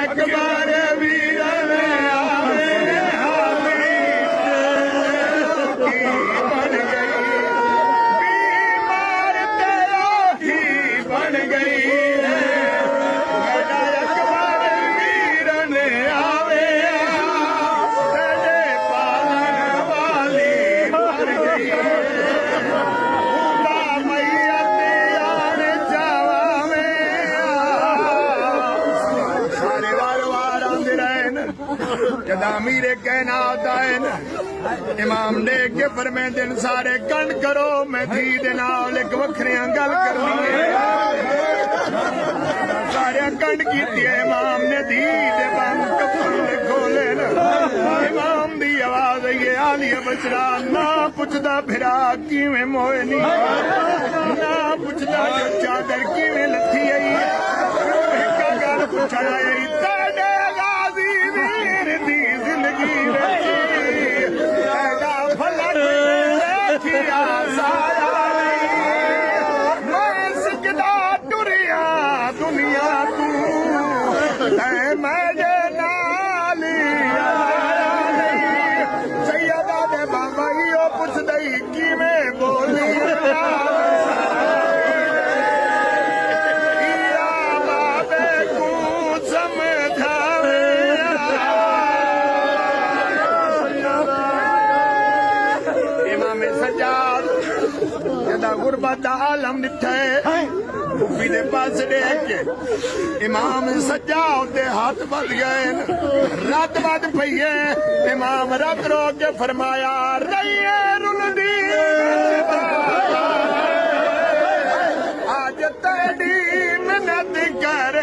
अकबर वीरन आवे बन गई बीमार तेरा ही बन गई मेरा अकबर वीरन आवे तेरे पालन वाली बन गई मीरे कहना दायन इमाम ने के फरमाते हैं सारे कण करो मैं धी दे नाल एक वखरियां गल करनी है सारे कण कीती इमाम ने धी दे बंद कफन खोले इमाम दी आवाज ये आलिया बचरा ना पुछदा फिरा किवें मोए नी ना पुछदा चादर किवें लथी आई एक गल पुछण आई तेरे गाजी वीर दी जिंदगी तेरा फलक देखिया सारा मैं सिकदा टुरिया दुनिया तू मेरे नाल सैयदा दे बाबा यो पुछ दई किवें बोली गुरबत आलम ॾिठे उफी दे पास देख के इमाम सजा उते हाथ बद गए रात बद पई है इमाम रात रो के फरमाया रहिए रुलदी आज तेरी मिन्नत कर